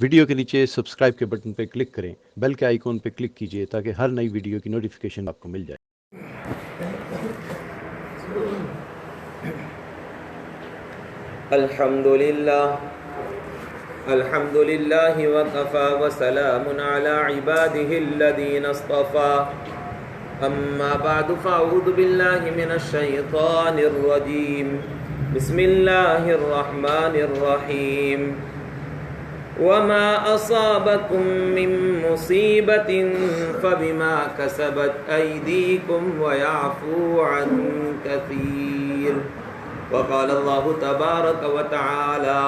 Video کے نیچے subscribe کے بٹن پہ کلک کریں، بیل کے آئیکن پہ کلک کیجئے تاکہ ہر نئی ویڈیو کی نوٹیفیکیشن آپ کو مل جائے۔ الحمد للہ وکفى وسلام علی عباده الذین اصطفى اما بعد فاعوذ باللہ من الشیطان الرجیم بسم اللہ الرحمن الرحیم وما اصابکم من مصیبت فبما کسبت ایدیکم ویعفو عن کثیر وقال اللہ تبارک وتعالی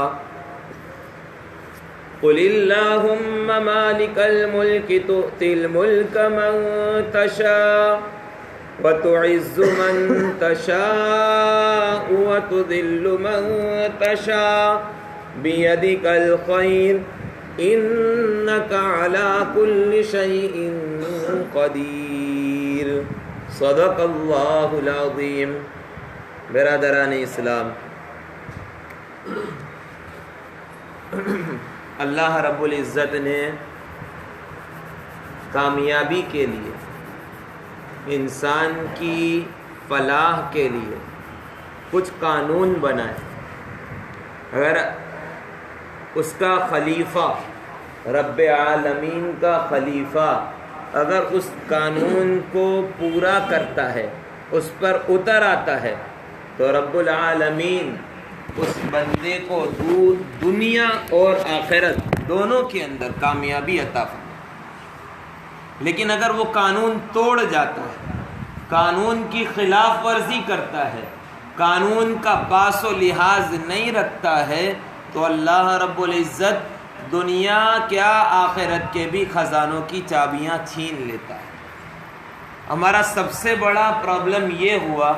قل اللهم مالك الملك تؤتي الملك من تشاء وتعز من تشاء وتذل من تشاء بيدك الخير إنك على كل شيء قدير صدق الله العظيم۔ برادران اسلام، اللہ رب العزت نے کامیابی کے لیے، انسان کی فلاح کے لیے کچھ قانون بنائے۔ اگر اس کا خلیفہ، رب عالمین کا خلیفہ اگر اس قانون کو پورا کرتا ہے، اس پر اتر آتا ہے، تو رب العالمین اس بندے کو دنیا اور آخرت دونوں کے اندر کامیابی عطا فرمائے۔ لیکن اگر وہ قانون توڑ جاتا ہے، قانون کی خلاف ورزی کرتا ہے، قانون کا پاس و لحاظ نہیں رکھتا ہے، تو اللہ رب العزت دنیا کیا آخرت کے بھی خزانوں کی چابیاں چھین لیتا ہے۔ ہمارا سب سے بڑا پرابلم یہ ہوا،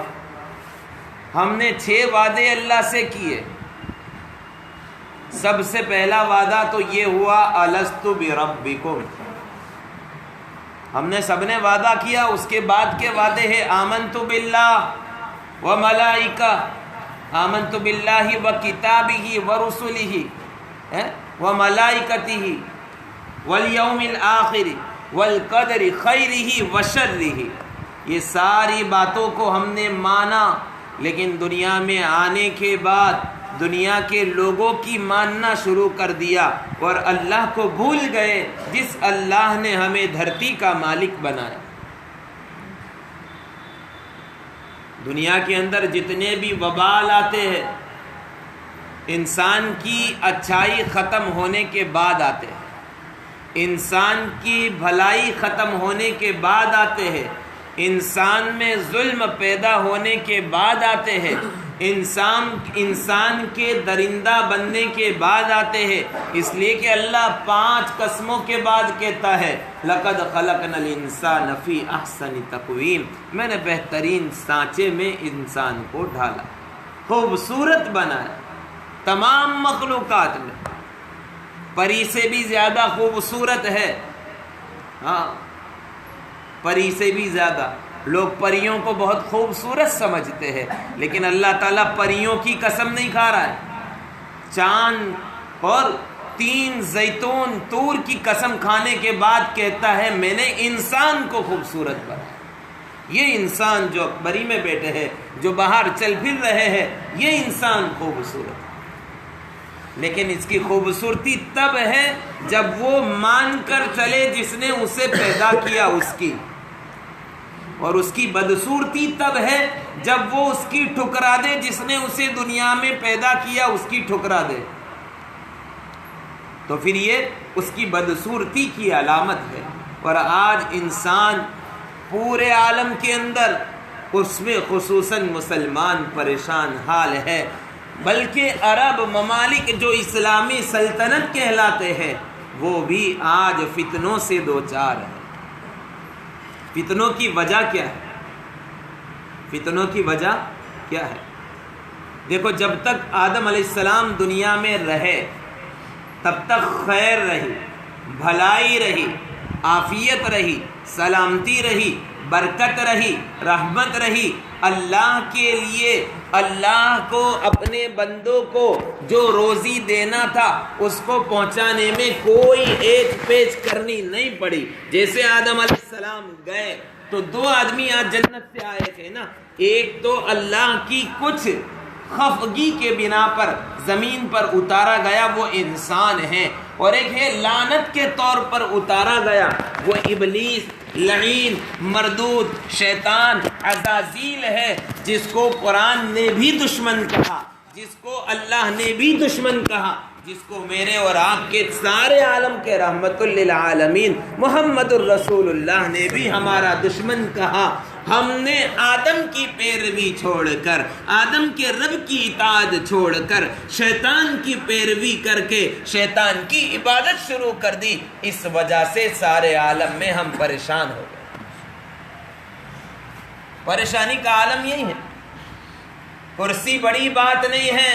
ہم نے 6 وعدے اللہ سے کیے۔ سب سے پہلا وعدہ تو یہ ہوا الست بربکم، ہم نے سب نے وعدہ کیا۔ اس کے بعد کے وعدے ہیں آمنت باللہ و ملائکہ، آمنت باللہ و کتابہ و رسلہ و ملائکتہ والیوم الآخر والقدر خیرہ و شرہ۔ یہ ساری باتوں کو ہم نے مانا، لیکن دنیا میں آنے کے بعد دنیا کے لوگوں کی ماننا شروع کر دیا اور اللہ کو بھول گئے، جس اللہ نے ہمیں دھرتی کا مالک بنایا۔ دنیا کے اندر جتنے بھی وبال آتے ہیں، انسان کی اچھائی ختم ہونے کے بعد آتے ہیں، انسان کی بھلائی ختم ہونے کے بعد آتے ہیں، انسان میں ظلم پیدا ہونے کے بعد آتے ہیں، انسان کے درندہ بننے کے بعد آتے ہیں۔ اس لیے کہ اللہ 5 قسموں کے بعد کہتا ہے لَقَدْ خَلَقْنَا الْإِنسَانَ فِي أَحْسَنِ تَقْوِيمٍ، میں نے بہترین سانچے میں انسان کو ڈھالا، خوبصورت بنایا۔ تمام مخلوقات میں پری سے بھی زیادہ خوبصورت ہے، ہاں، پری سے بھی زیادہ۔ لوگ پریوں کو بہت خوبصورت سمجھتے ہیں، لیکن اللہ تعالیٰ پریوں کی قسم نہیں کھا رہا ہے، چاند اور 3 زیتون طور کی قسم کھانے کے بعد کہتا ہے میں نے انسان کو خوبصورت بنایا۔ یہ انسان جو بری میں بیٹھے ہیں، جو باہر چل پھر رہے ہیں، یہ انسان خوبصورت ہے۔ لیکن اس کی خوبصورتی تب ہے جب وہ مان کر چلے جس نے اسے پیدا کیا اس کی، اور اس کی بدصورتی تب ہے جب وہ اس کی ٹھکرا دے جس نے اسے دنیا میں پیدا کیا، اس کی ٹھکرا دے، تو پھر یہ اس کی بدصورتی کی علامت ہے۔ اور آج انسان پورے عالم کے اندر، اس میں خصوصاً مسلمان پریشان حال ہے، بلکہ عرب ممالک جو اسلامی سلطنت کہلاتے ہیں وہ بھی آج فتنوں سے دوچار ہیں۔ فتنوں کی وجہ کیا ہے؟ فتنوں کی وجہ کیا ہے؟ دیکھو، جب تک آدم علیہ السلام دنیا میں رہے تب تک خیر رہی، بھلائی رہی، عافیت رہی، سلامتی رہی، برکت رہی، رحمت رہی۔ اللہ کے لیے اللہ کو اپنے بندوں کو جو روزی دینا تھا اس کو پہنچانے میں کوئی ایک پیچ کرنی نہیں پڑی. جیسے آدم علیہ السلام گئے تو 2 آدمی آج جنت سے آئے تھے نا. ایک تو اللہ کی کچھ خفگی کے بنا پر زمین پر اتارا گیا، وہ انسان ہے، اور ایک ہے لعنت کے طور پر اتارا گیا، وہ ابلیس لعین مردود شیطان عزازیل ہے، جس کو قرآن نے بھی دشمن کہا، جس کو اللہ نے بھی دشمن کہا، جس کو میرے اور آپ کے سارے عالم کے رحمت للعالمین محمد الرسول اللہ نے بھی ہمارا دشمن کہا. ہم نے آدم کی پیروی چھوڑ کر، آدم کے رب کی اطاعت چھوڑ کر، شیطان کی پیروی کر کے شیطان کی عبادت شروع کر دی. اس وجہ سے سارے عالم میں ہم پریشان ہو گئے. پریشانی کا عالم یہی ہے. کرسی بڑی بات نہیں ہے،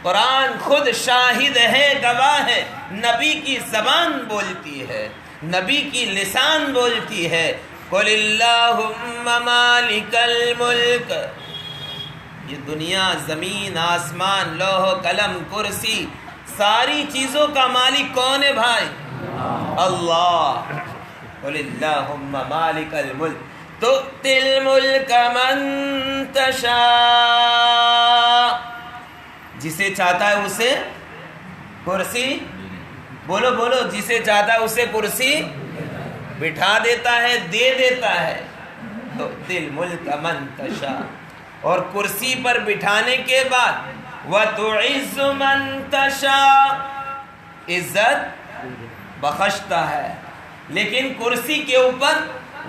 قرآن خود شاہد ہے، گواہ ہے. نبی کی زبان بولتی ہے، نبی کی لسان بولتی ہے. قل اللہم مالک الملک. یہ دنیا، زمین، آسمان، لوح قلم، کرسی، ساری چیزوں کا مالک کون ہے بھائی؟ اللہ. قل اللہم مالک الملک تؤتی الملک من تشاء. جسے چاہتا ہے اسے کرسی، بولو بولو، جسے چاہتا ہے اسے کرسی بٹھا دیتا ہے، دے دیتا ہے. تو دل ملک من تشاء. اور کرسی پر بٹھانے کے بعد وَتُعِزُّ مَن تَشَاءُ، عزت بخشتا ہے. لیکن کرسی کے اوپر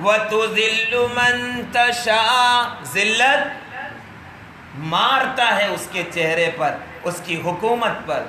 وَتُذِلُّ مَن تَشَاءُ، ذلت مارتا ہے اس کے چہرے پر، اس کی حکومت پر.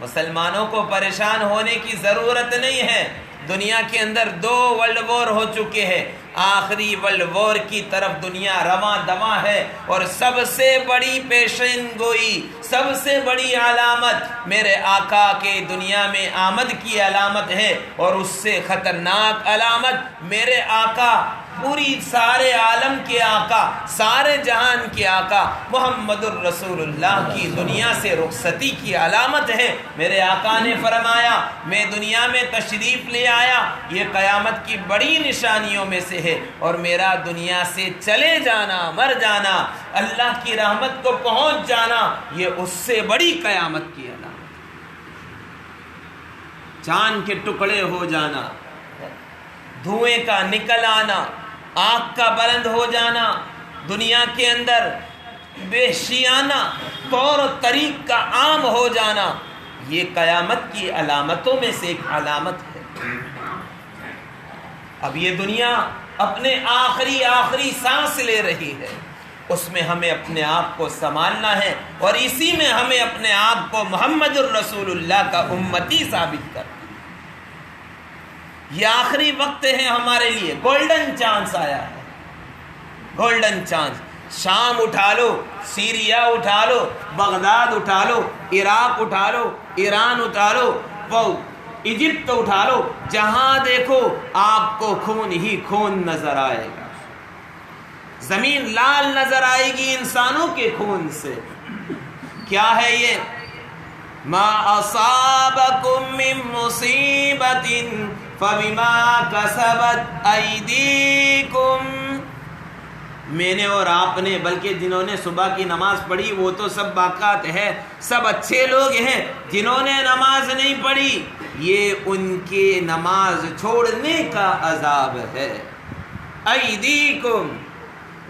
مسلمانوں کو پریشان ہونے کی ضرورت نہیں ہے. دنیا کے اندر 2 ورلڈ وار ہو چکے ہیں. آخری ورلڈ وار کی طرف دنیا رواں دواں ہے، اور سب سے بڑی پیشین گوئی، سب سے بڑی علامت میرے آقا کے دنیا میں آمد کی علامت ہے. اور اس سے خطرناک علامت میرے آقا، پوری سارے عالم کے آقا، سارے جہان کے آقا محمد الرسول اللہ کی دنیا سے رخصتی کی علامت ہے. میرے آقا نے فرمایا میں دنیا میں تشریف لے آیا، یہ قیامت کی بڑی نشانیوں میں سے ہے، اور میرا دنیا سے چلے جانا، مر جانا، اللہ کی رحمت کو پہنچ جانا، یہ اس سے بڑی قیامت کی علامت. چاند کے ٹکڑے ہو جانا، دھوئیں کا نکل آنا، آگ کا بلند ہو جانا، دنیا کے اندر وحشیانہ طور و طریق کا عام ہو جانا، یہ قیامت کی علامتوں میں سے ایک علامت ہے. اب یہ دنیا اپنے آخری سانس لے رہی ہے، اس میں ہمیں اپنے آپ کو سنبھالنا ہے، اور اسی میں ہمیں اپنے آپ کو محمد الرسول اللہ کا امتی ثابت کرنا. یہ آخری وقت ہے ہمارے لیے. گولڈن چانس آیا ہے، گولڈن چانس. شام اٹھا لو، سیریا اٹھا لو، بغداد اٹھا لو، عراق اٹھا لو، ایران اٹھا لو، ایجپٹ اٹھا لو، جہاں دیکھو آپ کو خون ہی خون نظر آئے گا. زمین لال نظر آئے گی انسانوں کے خون سے. کیا ہے یہ؟ ما اصابکم من مصیبت فبما کسبت ایدیکم. میں نے اور آپ نے، بلکہ جنہوں نے صبح کی نماز پڑھی وہ تو سب باقات ہے، سب اچھے لوگ ہیں. جنہوں نے نماز نہیں پڑھی یہ ان کے نماز چھوڑنے کا عذاب ہے. ایدیکم.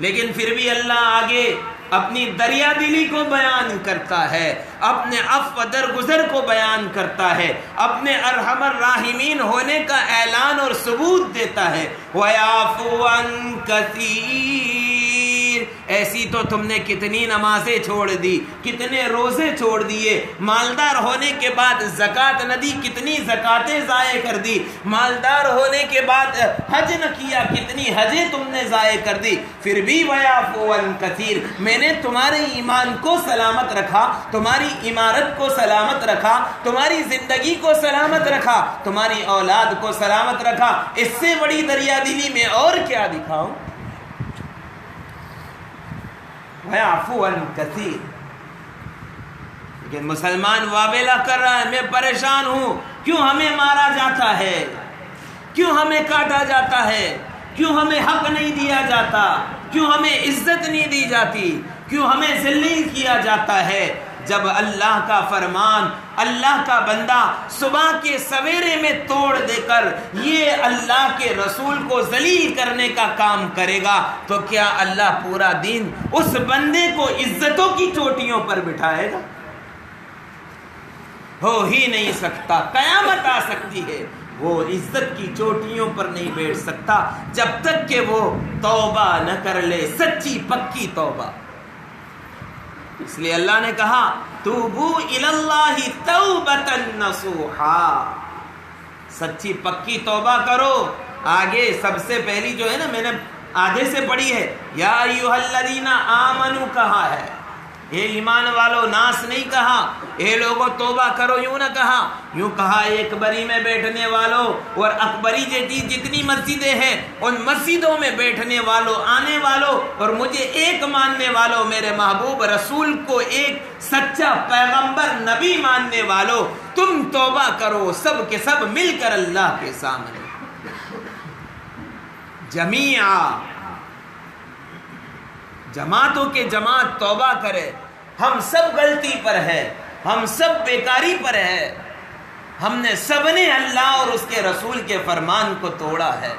لیکن پھر بھی اللہ آگے اپنی دریا دلی کو بیان کرتا ہے، اپنے عفو درگزر کو بیان کرتا ہے، اپنے ارحم الراحمین ہونے کا اعلان اور ثبوت دیتا ہے. وَيَعْفُو عَنْ كَثِيرٍ. ایسی تو تم نے کتنی نمازیں چھوڑ دی، کتنے روزے چھوڑ دیے، مالدار ہونے کے بعد زکوٰۃ نہ دی، کتنی زکاتیں ضائع کر دی، مالدار ہونے کے بعد حج نہ کیا، کتنی حجیں تم نے ضائع کر دی. پھر بھی وَيَعْفُو عَنْ كَثِيرٍ. میں نے تمہارے ایمان کو سلامت رکھا، تمہاری عمارت کو سلامت رکھا، تمہاری زندگی کو سلامت رکھا، تمہاری اولاد کو سلامت رکھا. اس سے بڑی دریا دلی میں اور کیا دکھاؤں؟ وَيَعْفُو عَنْ كَثِيرٍ. لیکن مسلمان واویلا کر رہا ہے، میں پریشان ہوں، کیوں ہمیں مارا جاتا ہے، کیوں ہمیں کاٹا جاتا ہے، کیوں ہمیں حق نہیں دیا جاتا، کیوں ہمیں عزت نہیں دی جاتی، کیوں ہمیں ذلیل کیا جاتا ہے. جب اللہ کا فرمان، اللہ کا بندہ صبح کے سویرے میں توڑ دے کر یہ اللہ کے رسول کو ذلیل کرنے کا کام کرے گا تو کیا اللہ پورا دین اس بندے کو عزتوں کی چوٹیوں پر بٹھائے گا؟ ہو ہی نہیں سکتا. قیامت آ سکتی ہے، وہ عزت کی چوٹیوں پر نہیں بیٹھ سکتا جب تک کہ وہ توبہ نہ کر لے، سچی پکی توبہ. اس لیے اللہ نے کہا توبو الی اللہ توبۃ نصوحا، سچی پکی توبہ کرو. آگے سب سے پہلی جو ہے نا، میں نے آدھے سے پڑھی ہے، یا ایھا الذین آمنو کہا ہے، اے ایمان والو، ناس نہیں کہا، اے لوگو توبہ کرو یوں نہ کہا، یوں کہا ایک بری میں بیٹھنے والوں اور اکبری جیسی جتنی مسجدیں ہیں ان مسجدوں میں بیٹھنے والوں، آنے والوں اور مجھے ایک ماننے والوں، میرے محبوب رسول کو ایک سچا پیغمبر نبی ماننے والوں، تم توبہ کرو سب کے سب مل کر اللہ کے سامنے جمیعا، جماعتوں کے جماعت توبہ کرے. ہم سب غلطی پر ہے، ہم سب بیکاری پر ہے، ہم نے سب نے اللہ اور اس کے رسول کے فرمان کو توڑا ہے.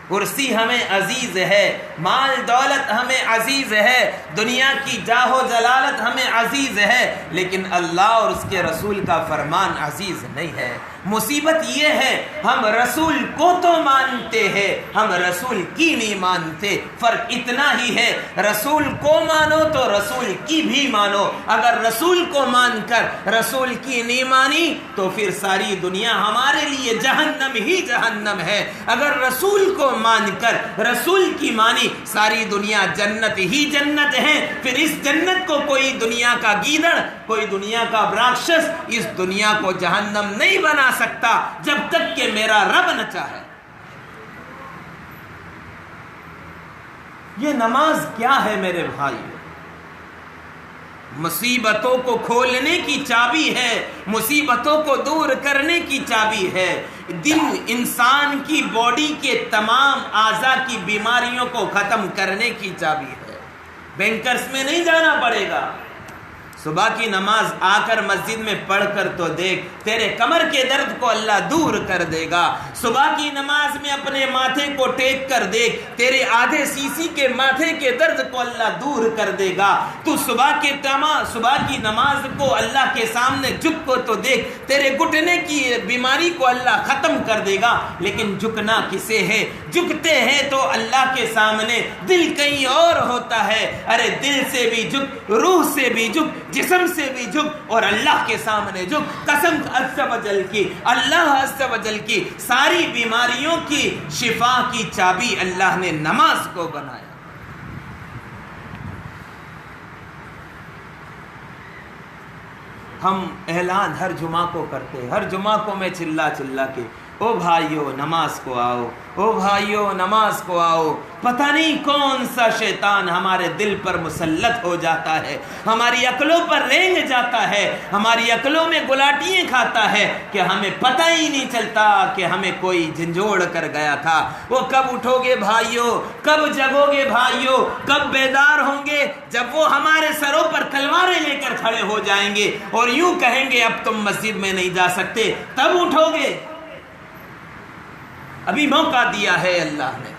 کرسی ہمیں عزیز ہے، مال دولت ہمیں عزیز ہے، دنیا کی جاہ و جلالت ہمیں عزیز ہے، لیکن اللہ اور اس کے رسول کا فرمان عزیز نہیں ہے. مصیبت یہ ہے ہم رسول کو تو مانتے ہیں، ہم رسول کی نہیں مانتے. فرق اتنا ہی ہے، رسول کو مانو تو رسول کی بھی مانو. اگر رسول کو مان کر رسول کی نہیں مانی تو پھر ساری دنیا ہمارے لیے جہنم ہی جہنم ہے. اگر رسول کو مان کر رسول کی مانی، ساری دنیا جنت ہی جنت ہے. پھر اس جنت کو کوئی دنیا کا گیدڑ، کوئی دنیا کا راکشس اس دنیا کو جہنم نہیں بنا سکتا جب تک کہ میرا رب نہ چاہے. یہ نماز کیا ہے میرے بھائی؟ مصیبتوں کو کھولنے کی چابی ہے، مصیبتوں کو دور کرنے کی چابی ہے. دل انسان کی باڈی کے تمام اعضاء کی بیماریوں کو ختم کرنے کی چابی ہے. بینکرز میں نہیں جانا پڑے گا. صبح کی نماز آ کر مسجد میں پڑھ کر تو دیکھ، تیرے کمر کے درد کو اللہ دور کر دے گا. صبح کی نماز میں اپنے ماتھے کو ٹیک کر دیکھ، تیرے آدھے سی کے ماتھے کے درد کو اللہ دور کر دے گا. تو صبح کی نماز کو اللہ کے سامنے جھک کو تو دیکھ، تیرے گھٹنے کی بیماری کو اللہ ختم کر دے گا. لیکن جھکنا کسے ہے؟ جھکتے ہیں تو اللہ کے سامنے. دل کہیں اور ہوتا ہے. ارے دل سے بھی جھک، روح سے بھی جھک، جسم سے بھی جھک اور اللہ کے سامنے جھک. قسم عز و جل کی، اللہ عز و جل کی ساری بیماریوں کی شفا کی چابی اللہ نے نماز کو بنایا. ہم اعلان ہر جمعہ کو کرتے، ہر جمعہ کو میں چلا چلا کے، او بھائیو نماز کو آؤ، او بھائیو نماز کو آؤ. پتہ نہیں کون سا شیطان ہمارے دل پر مسلط ہو جاتا ہے، ہماری عقلوں پر رینگ جاتا ہے، ہماری عقلوں میں گلاٹیاں کھاتا ہے کہ ہمیں پتہ ہی نہیں چلتا کہ ہمیں کوئی جھنجھوڑ کر گیا تھا. وہ کب اٹھو گے بھائیو، کب جگو گے بھائیو، کب بیدار ہوں گے؟ جب وہ ہمارے سروں پر تلواریں لے کر کھڑے ہو جائیں گے اور یوں کہیں گے اب تم مسجد میں نہیں جا سکتے، تب اٹھو گے. ابھی موقع دیا ہے اللہ نے،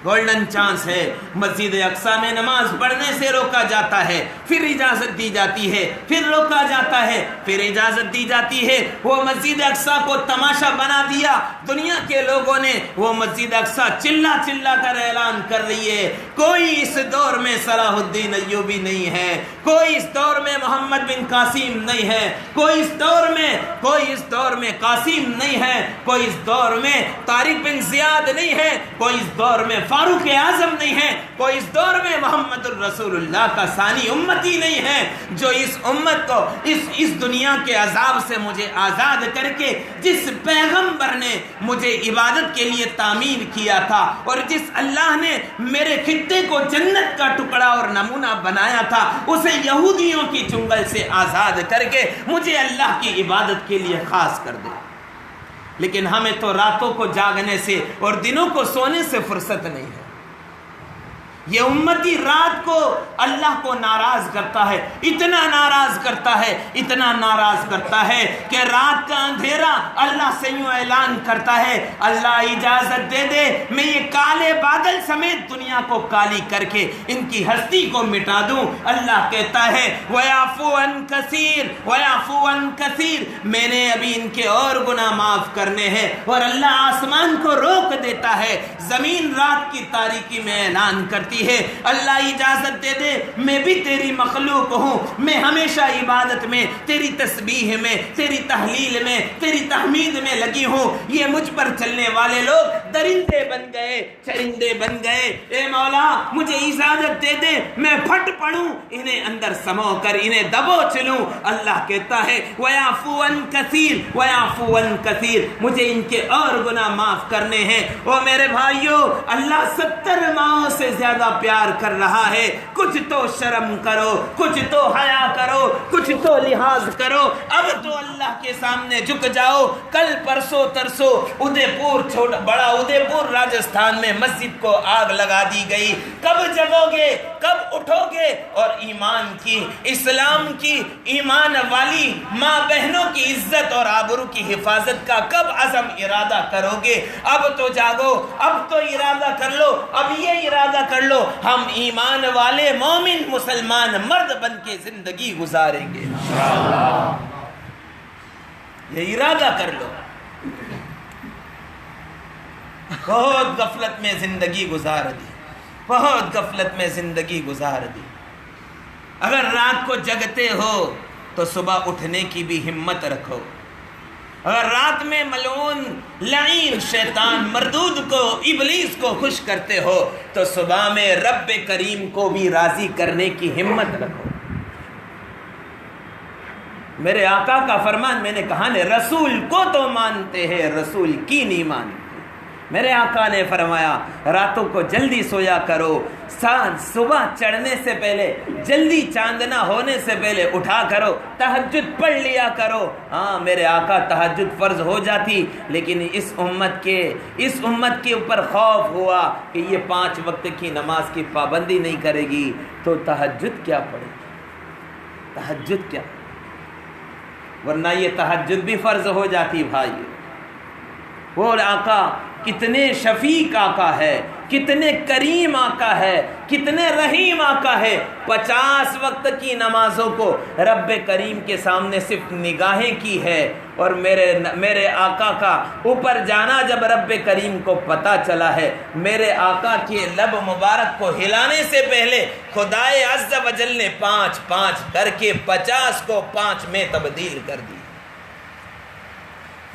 گولڈن چانس ہے. مسجد اقصی میں نماز پڑھنے سے روکا جاتا ہے، پھر اجازت دی جاتی ہے، پھر روکا جاتا ہے، پھر اجازت دی جاتی ہے. وہ مسجد اقصی کو تماشا بنا دیا دنیا کے لوگوں نے. وہ مسجد اقصی چلا چلا کر اعلان کر رہی ہے کوئی اس دور میں صلاح الدین ایوبی نہیں ہے، کوئی اس دور میں محمد بن قاسم نہیں ہے، کوئی اس دور میں قاسم نہیں ہے، کوئی اس دور میں طارق بن زیاد نہیں ہے، کوئی اس دور میں فاروق اعظم نہیں ہے، کوئی اس دور میں محمد الرسول اللہ کا ثانی امتی نہیں ہے جو اس امت کو اس دنیا کے عذاب سے مجھے آزاد کر کے، جس پیغمبر نے مجھے عبادت کے لیے تعمیر کیا تھا اور جس اللہ نے میرے خطے کتے کو جنت کا ٹکڑا اور نمونہ بنایا تھا، اسے یہودیوں کی چنگل سے آزاد کر کے مجھے اللہ کی عبادت کے لیے خاص کر دے۔ لیکن ہمیں تو راتوں کو جاگنے سے اور دنوں کو سونے سے فرصت نہیں ہے۔ یہ امتی رات کو اللہ کو ناراض کرتا ہے، اتنا ناراض کرتا ہے، اتنا ناراض کرتا ہے کہ رات کا اندھیرا اللہ سے یوں اعلان کرتا ہے، اللہ اجازت دے دے میں یہ کالے بادل سمیت دنیا کو کالی کر کے ان کی ہستی کو مٹا دوں۔ اللہ کہتا ہے وَيَعْفُو عَنْ كَثِيرٌ وَيَعْفُو عَنْ كَثِيرٌ، میں نے ابھی ان کے اور گناہ معاف کرنے ہیں۔ اور اللہ آسمان کو روک دیتا ہے، زمین رات کی تاریکی میں اعلان کرتی ہے اللہ اجازت دے دے میں بھی تیری مخلوق ہوں، میں ہمیشہ عبادت میں، تیری تسبیح میں، تیری تحلیل میں، تیری تحمید میں لگی ہوں۔ یہ مجھ پر چلنے والے لوگ درندے بن گئے، چرندے بن گئے، اے مولا مجھے اجازت دے دے میں پھٹ پڑوں، انہیں اندر سمو کر انہیں دبو چلوں۔ اللہ کہتا ہے وَيَعْفُو عَنْ كَثِيرٌ وَيَعْفُو عَنْ كَثِيرٌ، مجھے ان کے اور گناہ معاف کرنے ہیں۔ او میرے بھائیو، اللہ 70 ماہوں سے زیادہ پیار کر رہا ہے، کچھ تو شرم کرو، کچھ تو حیا کرو، کچھ تو لحاظ کرو۔ اب تو اللہ کے سامنے جھک جاؤ۔ کل پرسوں ترسوں ادے پور بڑا ادے پور راجستھان میں مسجد کو آگ لگا دی گئی۔ کب جگو گے، کب اٹھو گے اور ایمان کی، اسلام کی، ایمان والی ماں بہنوں کی عزت اور آبرو کی حفاظت کا کب عزم ارادہ کرو گے؟ اب تو جاگو، اب تو ارادہ کر لو، اب یہ ارادہ کر لو ہم ایمان والے مومن مسلمان مرد بن کے زندگی گزاریں گے۔ یہ ارادہ کر لو۔ بہت غفلت میں زندگی گزار دی، بہت غفلت میں زندگی گزار دی۔ اگر رات کو جگتے ہو تو صبح اٹھنے کی بھی ہمت رکھو۔ اگر رات میں ملعون لعین شیطان مردود کو، ابلیس کو خوش کرتے ہو تو صبح میں رب کریم کو بھی راضی کرنے کی ہمت رکھو۔ میرے آقا کا فرمان میں نے کہا نے رسول کو تو مانتے ہیں، رسول کی نہیں مانتے۔ میرے آقا نے فرمایا راتوں کو جلدی سویا کرو، صبح چڑھنے سے پہلے، جلدی چاندنا ہونے سے پہلے اٹھا کرو، تہجد پڑھ لیا کرو۔ ہاں میرے آقا تہجد فرض ہو جاتی، لیکن اس امت کے اوپر خوف ہوا کہ یہ 5 وقت کی نماز کی پابندی نہیں کرے گی تو تہجد کیا پڑھے گی؟ تہجد کیا؟ ورنہ یہ تہجد بھی فرض ہو جاتی بھائی۔ وہ آقا کتنے شفیق آقا ہے، کتنے کریم آقا ہے، کتنے رحیم آقا ہے۔ 50 وقت کی نمازوں کو رب کریم کے سامنے صرف نگاہیں کی ہے، اور میرے آقا کا اوپر جانا جب رب کریم کو پتہ چلا ہے، میرے آقا کے لب مبارک کو ہلانے سے پہلے خدائے عز و جل نے 5 کر کے 50 کو 5 میں تبدیل کر دی۔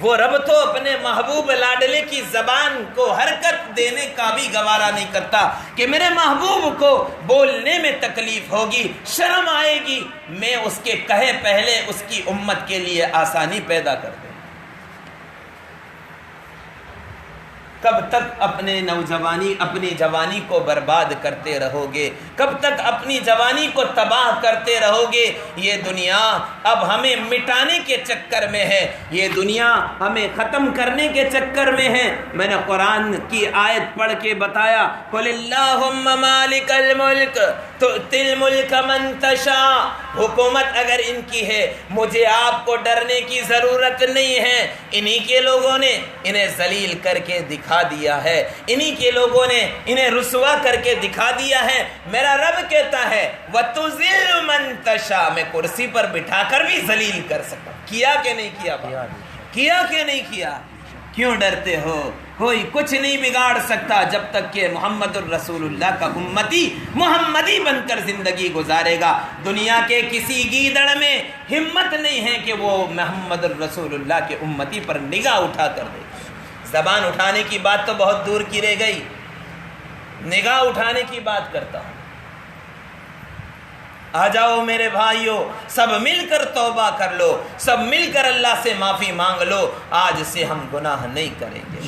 وہ رب تو اپنے محبوب لاڈلے کی زبان کو حرکت دینے کا بھی گوارا نہیں کرتا کہ میرے محبوب کو بولنے میں تکلیف ہوگی، شرم آئے گی، میں اس کے کہے پہلے اس کی امت کے لیے آسانی پیدا کر دوں۔ کب تک اپنی جوانی کو برباد کرتے رہو گے؟ کب تک اپنی جوانی کو تباہ کرتے رہو گے؟ یہ دنیا اب ہمیں مٹانے کے چکر میں ہے، یہ دنیا ہمیں ختم کرنے کے چکر میں ہے۔ میں نے قرآن کی آیت پڑھ کے بتایا قل اللہم مالک الملک تؤتی الملک من تشاء، حکومت اگر ان کی ہے مجھے آپ کو ڈرنے کی ضرورت نہیں ہے۔ انہی کے لوگوں نے انہیں ذلیل کر کے دکھا دیا ہے، انہی کے لوگوں نے انہیں رسوا کر کے دکھا دیا ہے۔ میرا رب کہتا ہے وَتُذِلُّ مَن تَشَاءُ، میں کرسی پر بٹھا کر بھی ذلیل کر سکتا۔ کیا کہ نہیں کیا؟ کیا کہ نہیں کیا؟ کیوں ڈرتے ہو؟ کوئی کچھ نہیں بگاڑ سکتا جب تک کہ محمد الرسول اللہ کا امتی محمدی بن کر زندگی گزارے گا۔ دنیا کے کسی گیدڑ میں ہمت نہیں ہے کہ وہ محمد الرسول اللہ کے امتی پر نگاہ اٹھا کر دے۔ زبان اٹھانے کی بات تو بہت دور کی رہ گئی، نگاہ اٹھانے کی بات کرتا ہوں۔ آ جاؤ میرے بھائیوں، سب مل کر توبہ کر لو، سب مل کر اللہ سے معافی مانگ لو۔ آج سے ہم گناہ نہیں کریں گے،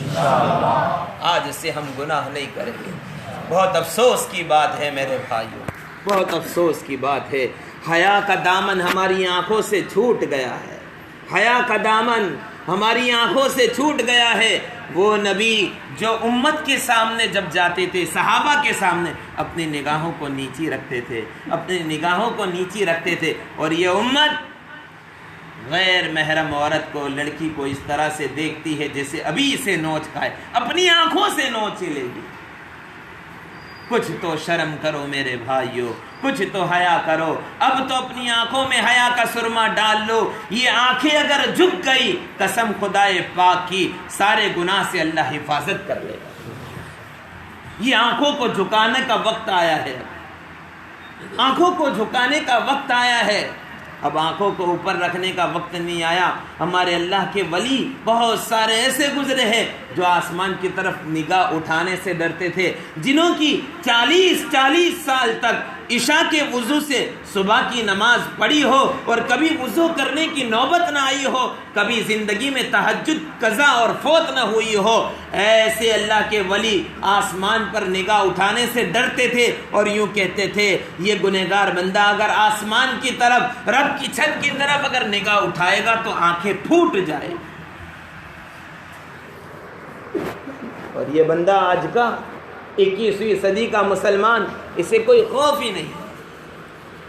آج سے ہم گناہ نہیں کریں گے۔ بہت افسوس کی بات ہے میرے بھائیوں، بہت افسوس کی بات ہے، حیا کا دامن ہماری آنکھوں سے چھوٹ گیا ہے، حیا کا دامن ہماری آنکھوں سے چھوٹ گیا ہے۔ وہ نبی جو امت کے سامنے جب جاتے تھے، صحابہ کے سامنے اپنی نگاہوں کو نیچی رکھتے تھے، اپنی نگاہوں کو نیچی رکھتے تھے، اور یہ امت غیر محرم عورت کو، لڑکی کو اس طرح سے دیکھتی ہے جیسے ابھی اسے نوچ کھائے، اپنی آنکھوں سے نوچ لے گی۔ کچھ تو شرم کرو میرے بھائیو، کچھ تو حیا کرو، اب تو اپنی آنکھوں میں حیا کا سرما ڈال لو۔ یہ آنکھیں اگر جھک گئی، قسم خدائے پاک کی، سارے گناہ سے اللہ حفاظت کر لے گا۔ یہ آنکھوں کو جھکانے کا وقت آیا ہے، آنکھوں کو جھکانے کا وقت آیا ہے، اب آنکھوں کو اوپر رکھنے کا وقت نہیں آیا۔ ہمارے اللہ کے ولی بہت سارے ایسے گزرے ہیں جو آسمان کی طرف نگاہ اٹھانے سے ڈرتے تھے، جنہوں کی 40 سال تک عشاء کے وضو سے صبح کی نماز پڑھی ہو اور کبھی وضو کرنے کی نوبت نہ آئی ہو، کبھی زندگی میں تہجد قضا اور فوت نہ ہوئی ہو، ایسے اللہ کے ولی آسمان پر نگاہ اٹھانے سے ڈرتے تھے اور یوں کہتے تھے یہ گنہگار بندہ اگر آسمان کی طرف، رب کی چھت کی طرف اگر نگاہ اٹھائے گا تو آنکھیں پھوٹ جائے۔ اور یہ بندہ آج کا 21ویں صدی کا مسلمان، اسے کوئی خوف ہی نہیں۔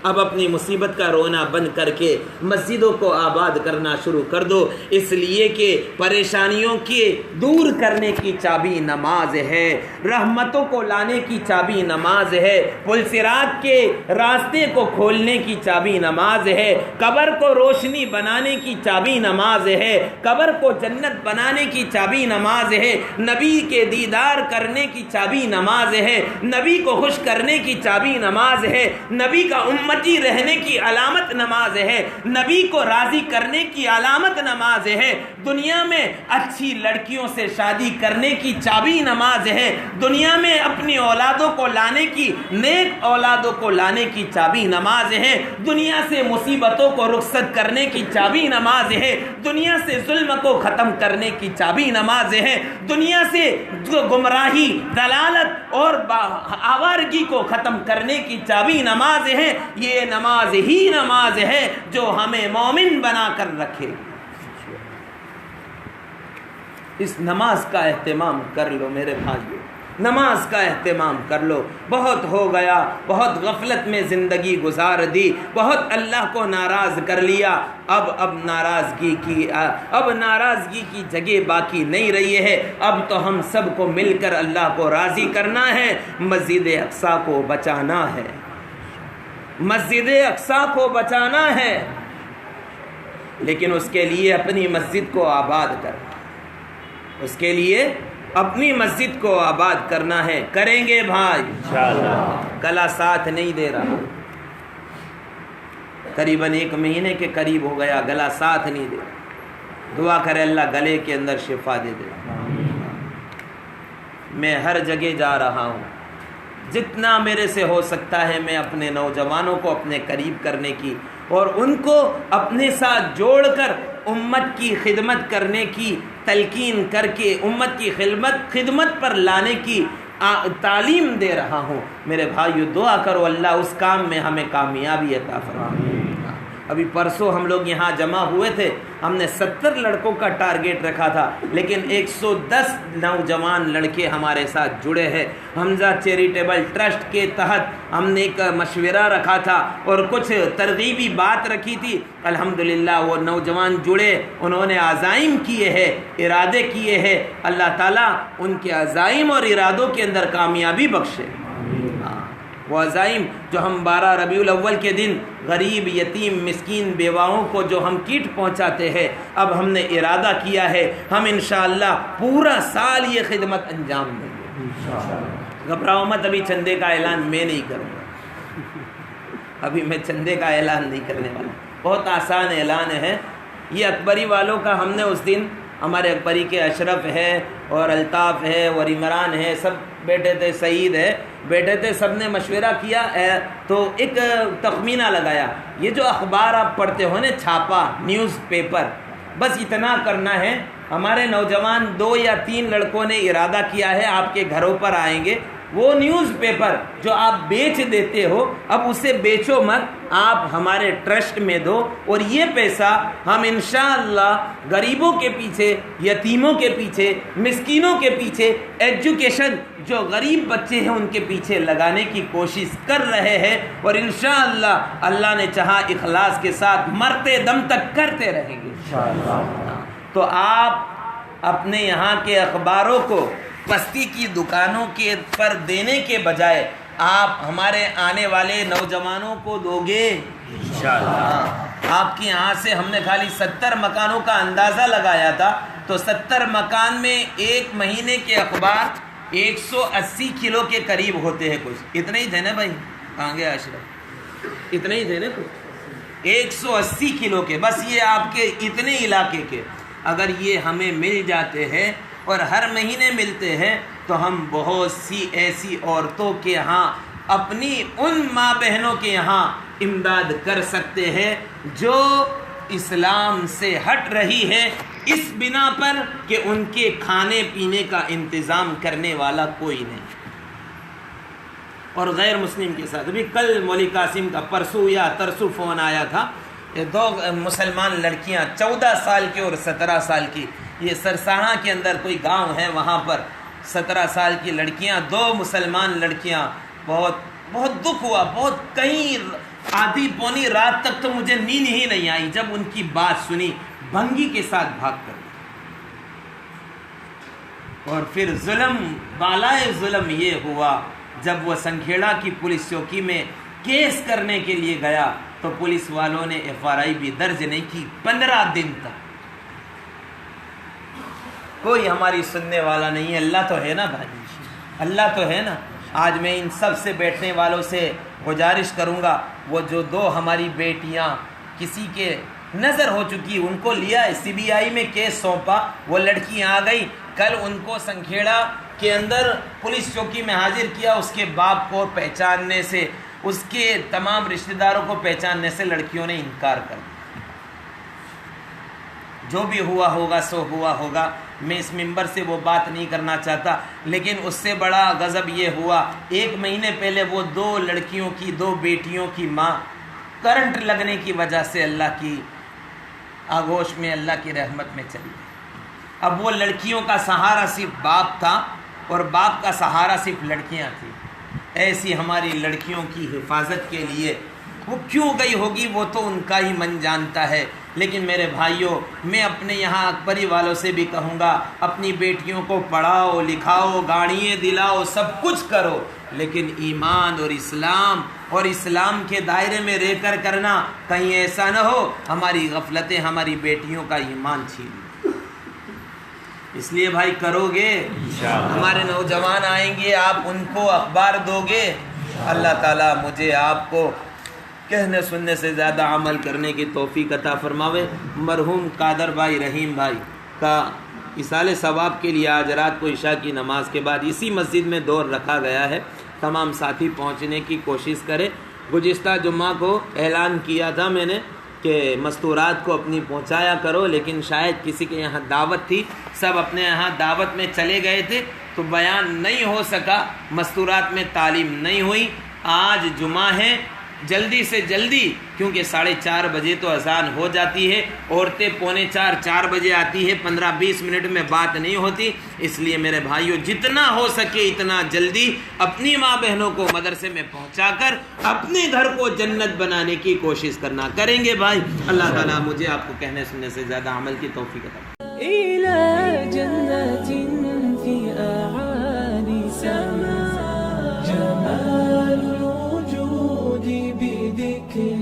اب اپنی مصیبت کا رونا بند کر کے مسجدوں کو آباد کرنا شروع کر دو، اس لیے کہ پریشانیوں کے دور کرنے کی چابی نماز ہے، رحمتوں کو لانے کی چابی نماز ہے، پل صراط کے راستے کو کھولنے کی چابی نماز ہے، قبر کو روشنی بنانے کی چابی نماز ہے، قبر کو جنت بنانے کی چابی نماز ہے، نبی کے دیدار کرنے کی چابی نماز ہے، نبی کو خوش کرنے کی چابی نماز ہے، نبی کا امتی رہنے کی علامت نماز ہے، نبی کو راضی کرنے کی علامت نماز ہے، دنیا میں اچھی لڑکیوں سے شادی کرنے کی چابی نماز ہے، دنیا میں اپنی اولادوں کو لانے کی، نیک اولادوں کو لانے کی چابی نماز ہے، دنیا سے مصیبتوں کو رخصت کرنے کی چابی نماز ہے، دنیا سے ظلم کو ختم کرنے کی چابی نماز ہے، دنیا سے گمراہی، دلالت اور آوارگی کو ختم کرنے کی چابی نماز ہے۔ یہ نماز ہی نماز ہے جو ہمیں مومن بنا کر رکھے۔ اس نماز کا اہتمام کر لو میرے بھائیو، نماز کا اہتمام کر لو۔ بہت ہو گیا، بہت غفلت میں زندگی گزار دی، بہت اللہ کو ناراض کر لیا، اب ناراضگی کی جگہ باقی نہیں رہی ہے۔ اب تو ہم سب کو مل کر اللہ کو راضی کرنا ہے، مسجد اقصی کو بچانا ہے، مسجد اقصی کو بچانا ہے، لیکن اس کے لیے اپنی مسجد کو آباد کرنا، اس کے لیے اپنی مسجد کو آباد کرنا ہے۔ کریں گے بھائی انشاءاللہ۔ گلا ساتھ نہیں دے رہا، قریباً 1 مہینے کے قریب ہو گیا، گلا ساتھ نہیں دے رہا۔ دعا کرے اللہ گلے کے اندر شفا دے دے۔ میں ہر جگہ جا رہا ہوں، جتنا میرے سے ہو سکتا ہے میں اپنے نوجوانوں کو اپنے قریب کرنے کی اور ان کو اپنے ساتھ جوڑ کر امت کی خدمت کرنے کی تلقین کر کے امت کی خدمت پر لانے کی تعلیم دے رہا ہوں۔ میرے بھائیو دعا کرو اللہ اس کام میں ہمیں کامیابی عطا فرمائے۔ ابھی پرسوں ہم لوگ یہاں جمع ہوئے تھے، ہم نے 70 لڑکوں کا ٹارگیٹ رکھا تھا، لیکن 110 نوجوان لڑکے ہمارے ساتھ جڑے ہیں۔ حمزہ چیریٹیبل ٹرسٹ کے تحت ہم نے ایک مشورہ رکھا تھا اور کچھ ترغیبی بات رکھی تھی، الحمدللہ وہ نوجوان جڑے، انہوں نے عزائم کیے ہیں، ارادے کیے ہیں، اللہ تعالیٰ ان کے عزائم اور ارادوں کے اندر کامیابی بخشے۔ وہ عزائم جو ہم 12 ربیع الاول کے دن غریب، یتیم، مسکین بیواؤں کو جو ہم کیٹ پہنچاتے ہیں، اب ہم نے ارادہ کیا ہے ہم انشاءاللہ پورا سال یہ خدمت انجام دیں گے۔ گھبراؤ مت، ابھی چندے کا اعلان میں نہیں کروں گا، ابھی میں چندے کا اعلان نہیں کرنے والا، بہت آسان اعلان ہے۔ یہ اکبری والوں کا ہم نے اس دن، ہمارے اکبری کے اشرف ہے اور الطاف ہے اور عمران ہے، سب بیٹھے تھے، سعید ہے، بیٹھے تھے، سب نے مشورہ کیا تو ایک تخمینہ لگایا، یہ جو اخبار آپ پڑھتے ہو نا، چھاپا، نیوز پیپر، بس اتنا کرنا ہے۔ ہمارے نوجوان 2 یا 3 لڑکوں نے ارادہ کیا ہے آپ کے گھروں پر آئیں گے وہ نیوز پیپر جو آپ بیچ دیتے ہو اب اسے بیچو مت, آپ ہمارے ٹرسٹ میں دو, اور یہ پیسہ ہم انشاءاللہ غریبوں کے پیچھے, یتیموں کے پیچھے, مسکینوں کے پیچھے, ایجوکیشن جو غریب بچے ہیں ان کے پیچھے لگانے کی کوشش کر رہے ہیں, اور انشاءاللہ اللہ نے چاہا اخلاص کے ساتھ مرتے دم تک کرتے رہیں گے انشاءاللہ. تو آپ اپنے یہاں کے اخباروں کو بستی کی دکانوں کے پر دینے کے بجائے آپ ہمارے آنے والے نوجوانوں کو دو گے انشاءاللہ. آپ کے یہاں سے ہم نے خالی 70 مکانوں کا اندازہ لگایا تھا, تو 70 مکان میں ایک مہینے کے اخبار 180 کلو کے قریب ہوتے ہیں. کچھ اتنے ہی تھے نا بھائی, کہاں گیا اشرف, اتنے ہی تھے نا کچھ 180 کلو کے, بس یہ آپ کے اتنے علاقے کے. اگر یہ ہمیں مل جاتے ہیں اور ہر مہینے ملتے ہیں تو ہم بہت سی ایسی عورتوں کے یہاں, اپنی ان ماں بہنوں کے یہاں امداد کر سکتے ہیں جو اسلام سے ہٹ رہی ہے اس بنا پر کہ ان کے کھانے پینے کا انتظام کرنے والا کوئی نہیں. اور غیر مسلم کے ساتھ بھی کل مولوی قاسم کا پرسوں یا ترسوں فون آیا تھا, 2 مسلمان لڑکیاں 14 سال کی اور 17 سال کی, یہ سرسانہ کے اندر کوئی گاؤں ہے, وہاں پر 17 سال کی لڑکیاں, 2 مسلمان لڑکیاں, بہت بہت دکھ ہوا, بہت کہیں آدھی پونی رات تک تو مجھے نیند ہی نہیں آئی جب ان کی بات سنی, بھنگی کے ساتھ بھاگ کر. اور پھر ظلم بالائے ظلم یہ ہوا جب وہ سنکھیڑا کی پولیس چوکی میں کیس کرنے کے لیے گیا تو پولیس والوں نے FRI بھی درج نہیں کی 15 دن تک. کوئی ہماری سننے والا نہیں ہے. اللہ تو ہے نا بھائی, اللہ تو ہے نا. آج میں ان سب سے بیٹھنے والوں سے گزارش کروں گا, وہ جو 2 ہماری بیٹیاں کسی کے نظر ہو چکی, ان کو لیا CBI میں کیس سونپا, وہ لڑکی آ گئی, کل ان کو سنکھیڑا کے اندر پولیس چوکی میں حاضر کیا. اس کے باپ کو پہچاننے سے, اس کے تمام رشتہ داروں کو پہچاننے سے لڑکیوں نے انکار کر دیا. جو بھی ہوا ہوگا سو ہوا ہوگا, میں اس منبر سے وہ بات نہیں کرنا چاہتا, لیکن اس سے بڑا غضب یہ ہوا, 1 مہینے پہلے وہ 2 لڑکیوں کی 2 بیٹیوں کی ماں کرنٹ لگنے کی وجہ سے اللہ کی آغوش میں, اللہ کی رحمت میں چلی گئی. اب وہ لڑکیوں کا سہارا صرف باپ تھا اور باپ کا سہارا صرف لڑکیاں تھیں. ایسی ہماری لڑکیوں کی حفاظت کے لیے وہ کیوں گئی ہوگی وہ تو ان کا ہی من جانتا ہے. لیکن میرے بھائیوں, میں اپنے یہاں اکبری والوں سے بھی کہوں گا, اپنی بیٹیوں کو پڑھاؤ لکھاؤ, گاڑیاں دلاؤ, سب کچھ کرو, لیکن ایمان اور اسلام کے دائرے میں رہ کر کرنا. کہیں ایسا نہ ہو ہماری غفلتیں ہماری بیٹیوں کا ایمان چھین لیں. اس لیے بھائی کرو گے, ہمارے نوجوان آئیں گے, آپ ان کو اخبار دو گے. اللہ تعالیٰ مجھے آپ کو کہنے سننے سے زیادہ عمل کرنے کی توفیق عطا فرماوے. مرحوم قادر بھائی رحیم بھائی کا ایصال ثواب کے لیے آج رات کو عشاء کی نماز کے بعد اسی مسجد میں دور رکھا گیا ہے. تمام ساتھی پہنچنے کی کوشش کرے. گزشتہ جمعہ کو اعلان کیا تھا میں نے کہ مستورات کو اپنی پہنچایا کرو, لیکن شاید کسی کے یہاں دعوت تھی, سب اپنے یہاں دعوت میں چلے گئے تھے تو بیان نہیں ہو سکا, مستورات میں تعلیم نہیں ہوئی. آج جمعہ ہے, جلدی سے جلدی, کیونکہ 4:30 بجے تو اذان ہو جاتی ہے, عورتیں 3:45-4 بجے آتی ہے, 15-20 منٹ میں بات نہیں ہوتی. اس لیے میرے بھائیوں جتنا ہو سکے اتنا جلدی اپنی ماں بہنوں کو مدرسے میں پہنچا کر اپنے گھر کو جنت بنانے کی کوشش کرنا. کریں گے بھائی؟ اللہ تعالیٰ مجھے آپ کو کہنے سننے سے زیادہ عمل کی توفیق عطا إلى جنة في أعالي سما جمال الوجود بذكر